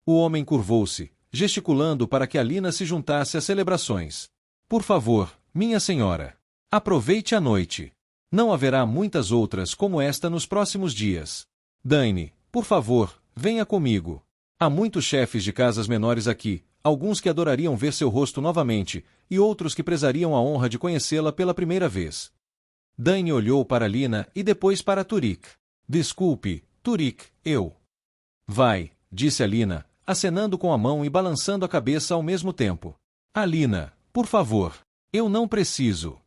O homem curvou-se, gesticulando para que Alina se juntasse às celebrações. Por favor, minha senhora, aproveite a noite. Não haverá muitas outras como esta nos próximos dias. Dany, por favor, venha comigo. Há muitos chefes de casas menores aqui, alguns que adorariam ver seu rosto novamente, e outros que prezariam a honra de conhecê-la pela primeira vez. Dany olhou para Alina e depois para Turik. Desculpe, Turik, eu... Vai, disse Alina, acenando com a mão e balançando a cabeça ao mesmo tempo. Alina, por favor, eu não preciso.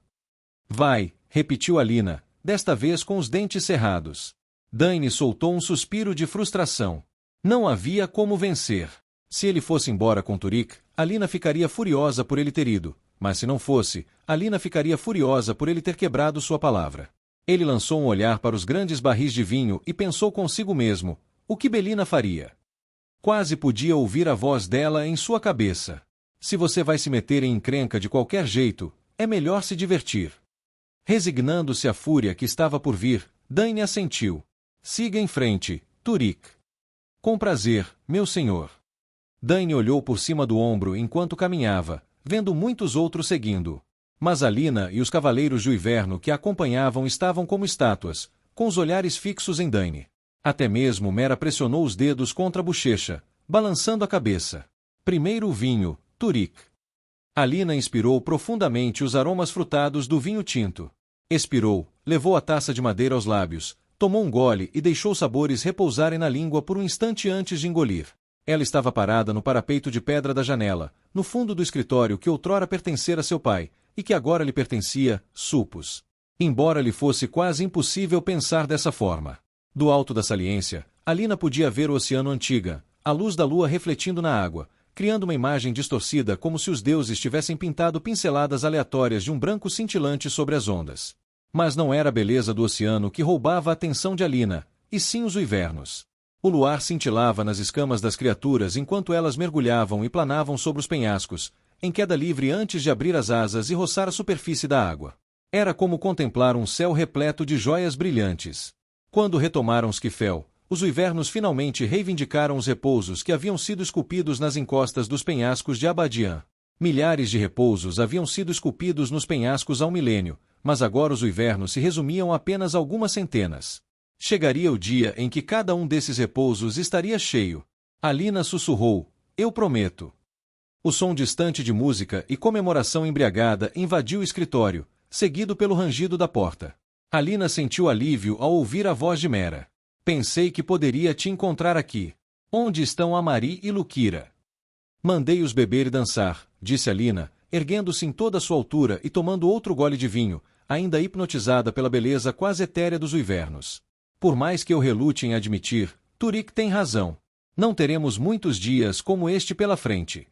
Vai, repetiu Alina, desta vez com os dentes cerrados. Dany soltou um suspiro de frustração. Não havia como vencer. Se ele fosse embora com Turik, Alina ficaria furiosa por ele ter ido, mas se não fosse, Alina ficaria furiosa por ele ter quebrado sua palavra. Ele lançou um olhar para os grandes barris de vinho e pensou consigo mesmo, o que Belina faria? Quase podia ouvir a voz dela em sua cabeça. Se você vai se meter em encrenca de qualquer jeito, é melhor se divertir. Resignando-se à fúria que estava por vir, Dany assentiu. Siga em frente, Turik. Com prazer, meu senhor. Dany olhou por cima do ombro enquanto caminhava, vendo muitos outros seguindo. Mas Alina e os cavaleiros do inverno que a acompanhavam estavam como estátuas, com os olhares fixos em Dany. Até mesmo Mera pressionou os dedos contra a bochecha, balançando a cabeça. Primeiro o vinho, Turik. Alina inspirou profundamente os aromas frutados do vinho tinto. Expirou, levou a taça de madeira aos lábios, Tomou um gole e deixou os sabores repousarem na língua por um instante antes de engolir. Ela estava parada no parapeito de pedra da janela, no fundo do escritório que outrora pertencera a seu pai, e que agora lhe pertencia, supus. Embora lhe fosse quase impossível pensar dessa forma. Do alto da saliência, Alina podia ver o oceano Antiga, a luz da lua refletindo na água, criando uma imagem distorcida como se os deuses tivessem pintado pinceladas aleatórias de um branco cintilante sobre as ondas. Mas não era a beleza do oceano que roubava a atenção de Alina, e sim os uivernos. O luar cintilava nas escamas das criaturas enquanto elas mergulhavam e planavam sobre os penhascos, em queda livre antes de abrir as asas e roçar a superfície da água. Era como contemplar um céu repleto de joias brilhantes. Quando retomaram Esquifel, os uivernos finalmente reivindicaram os repousos que haviam sido esculpidos nas encostas dos penhascos de Abadian. Milhares de repousos haviam sido esculpidos nos penhascos há um milênio, mas agora os uivernos se resumiam a apenas algumas centenas. Chegaria o dia em que cada um desses repousos estaria cheio. Alina sussurrou, eu prometo. O som distante de música e comemoração embriagada invadiu o escritório, seguido pelo rangido da porta. Alina sentiu alívio ao ouvir a voz de Mera. Pensei que poderia te encontrar aqui. Onde estão Amari e Lukira? Mandei-os beber e dançar, disse Alina, erguendo-se em toda a sua altura e tomando outro gole de vinho, ainda hipnotizada pela beleza quase etérea dos uivernos. Por mais que eu relute em admitir, Turik tem razão. Não teremos muitos dias como este pela frente.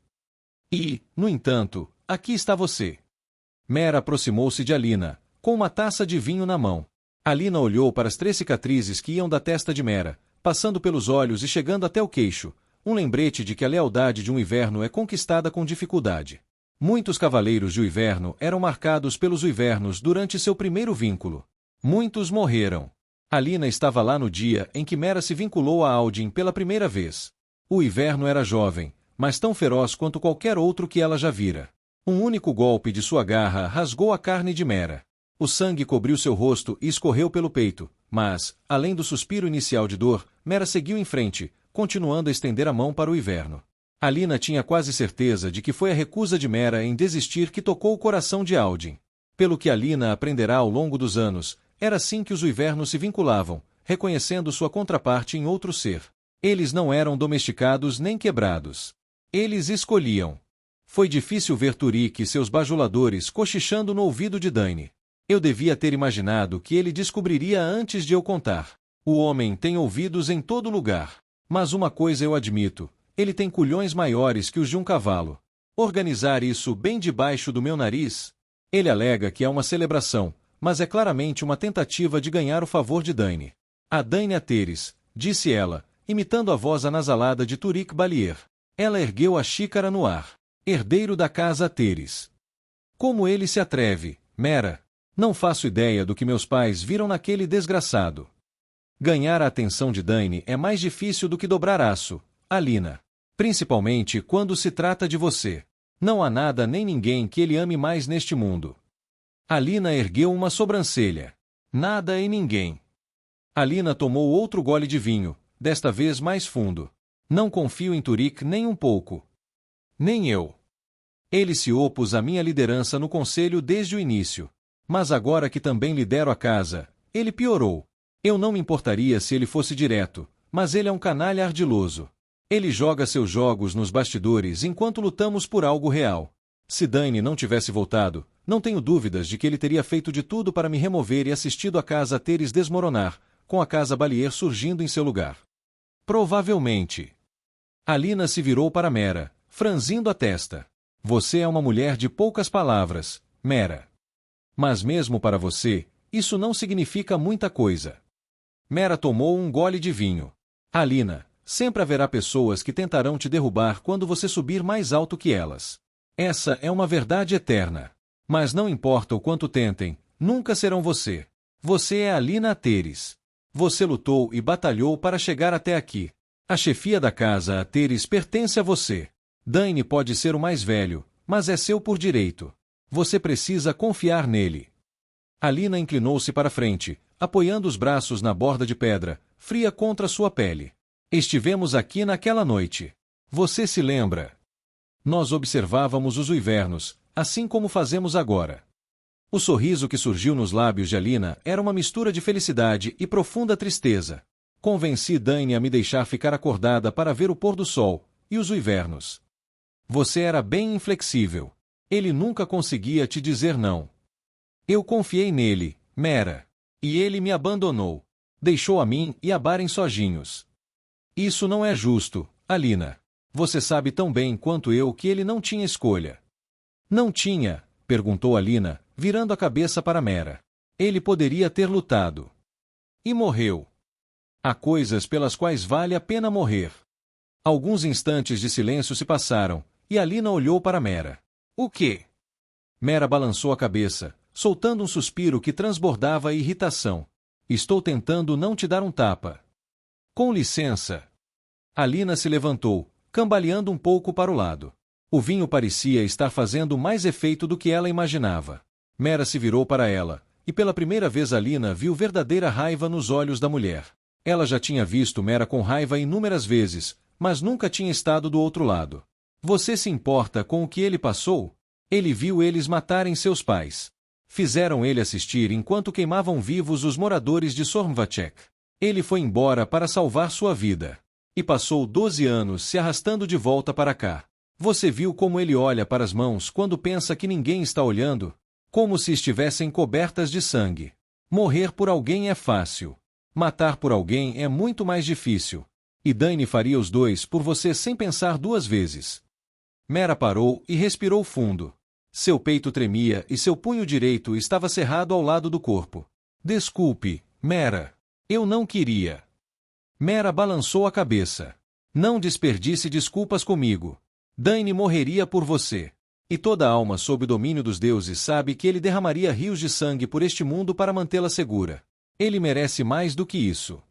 E, no entanto, aqui está você. Mera aproximou-se de Alina, com uma taça de vinho na mão. Alina olhou para as 3 cicatrizes que iam da testa de Mera, passando pelos olhos e chegando até o queixo, um lembrete de que a lealdade de um uiverno é conquistada com dificuldade. Muitos cavaleiros de uiverno eram marcados pelos uivernos durante seu primeiro vínculo. Muitos morreram. Alina estava lá no dia em que Mera se vinculou a Aldin pela primeira vez. O uiverno era jovem, mas tão feroz quanto qualquer outro que ela já vira. Um único golpe de sua garra rasgou a carne de Mera. O sangue cobriu seu rosto e escorreu pelo peito, mas, além do suspiro inicial de dor, Mera seguiu em frente, continuando a estender a mão para o uiverno. Alina tinha quase certeza de que foi a recusa de Mera em desistir que tocou o coração de Aldin. Pelo que Alina aprenderá ao longo dos anos, era assim que os uivernos se vinculavam, reconhecendo sua contraparte em outro ser. Eles não eram domesticados nem quebrados. Eles escolhiam. Foi difícil ver Turik e seus bajuladores cochichando no ouvido de Daine. Eu devia ter imaginado que ele descobriria antes de eu contar. O homem tem ouvidos em todo lugar. Mas uma coisa eu admito, ele tem culhões maiores que os de um cavalo. Organizar isso bem debaixo do meu nariz? Ele alega que é uma celebração, mas é claramente uma tentativa de ganhar o favor de Daine. A Daine Ateris, disse ela, imitando a voz anasalada de Turik Balier. Ela ergueu a xícara no ar. Herdeiro da casa Ateris. Como ele se atreve, Mera? Não faço ideia do que meus pais viram naquele desgraçado. Ganhar a atenção de Daine é mais difícil do que dobrar aço, Alina. Principalmente quando se trata de você. Não há nada nem ninguém que ele ame mais neste mundo. Alina ergueu uma sobrancelha. Nada e ninguém. Alina tomou outro gole de vinho, desta vez mais fundo. Não confio em Turik nem um pouco. Nem eu. Ele se opôs à minha liderança no conselho desde o início. Mas agora que também lidero a casa, ele piorou. Eu não me importaria se ele fosse direto, mas ele é um canalha ardiloso. Ele joga seus jogos nos bastidores enquanto lutamos por algo real. Se Daine não tivesse voltado, não tenho dúvidas de que ele teria feito de tudo para me remover e assistido a casa Ateris desmoronar, com a casa Balier surgindo em seu lugar. Provavelmente. Alina se virou para Mera, franzindo a testa. Você é uma mulher de poucas palavras, Mera. Mas mesmo para você, isso não significa muita coisa. Mera tomou um gole de vinho. Alina, sempre haverá pessoas que tentarão te derrubar quando você subir mais alto que elas. Essa é uma verdade eterna. Mas não importa o quanto tentem, nunca serão você. Você é Alina Ateris. Você lutou e batalhou para chegar até aqui. A chefia da casa Ateris pertence a você. Daine pode ser o mais velho, mas é seu por direito. Você precisa confiar nele. Alina inclinou-se para frente, apoiando os braços na borda de pedra, fria contra sua pele. Estivemos aqui naquela noite. Você se lembra? Nós observávamos os uivernos, assim como fazemos agora. O sorriso que surgiu nos lábios de Alina era uma mistura de felicidade e profunda tristeza. Convenci Dane a me deixar ficar acordada para ver o pôr do sol e os invernos. Você era bem inflexível. Ele nunca conseguia te dizer não. Eu confiei nele, Mera. E ele me abandonou. Deixou a mim e a Baren sozinhos. Isso não é justo, Alina. Você sabe tão bem quanto eu que ele não tinha escolha. Não tinha, perguntou Alina, virando a cabeça para Mera. Ele poderia ter lutado. E morreu. Há coisas pelas quais vale a pena morrer. Alguns instantes de silêncio se passaram, e Alina olhou para Mera. O quê? Mera balançou a cabeça, soltando um suspiro que transbordava irritação. Estou tentando não te dar um tapa. Com licença. Alina se levantou, cambaleando um pouco para o lado. O vinho parecia estar fazendo mais efeito do que ela imaginava. Mera se virou para ela, e pela primeira vez Alina viu verdadeira raiva nos olhos da mulher. Ela já tinha visto Mera com raiva inúmeras vezes, mas nunca tinha estado do outro lado. Você se importa com o que ele passou? Ele viu eles matarem seus pais. Fizeram ele assistir enquanto queimavam vivos os moradores de Sormvacek. Ele foi embora para salvar sua vida. E passou 12 anos se arrastando de volta para cá. Você viu como ele olha para as mãos quando pensa que ninguém está olhando? Como se estivessem cobertas de sangue. Morrer por alguém é fácil. Matar por alguém é muito mais difícil. E Dane faria os dois por você sem pensar duas vezes. Mera parou e respirou fundo. Seu peito tremia e seu punho direito estava cerrado ao lado do corpo. Desculpe, Mera. Eu não queria. Mera balançou a cabeça. Não desperdice desculpas comigo. Dane morreria por você. E toda alma sob o domínio dos deuses sabe que ele derramaria rios de sangue por este mundo para mantê-la segura. Ele merece mais do que isso.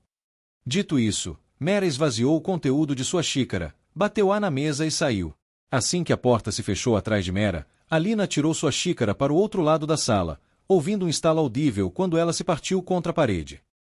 Dito isso, Mera esvaziou o conteúdo de sua xícara, bateu-a na mesa e saiu. Assim que a porta se fechou atrás de Mera, Alina tirou sua xícara para o outro lado da sala, ouvindo um estalo audível quando ela se partiu contra a parede.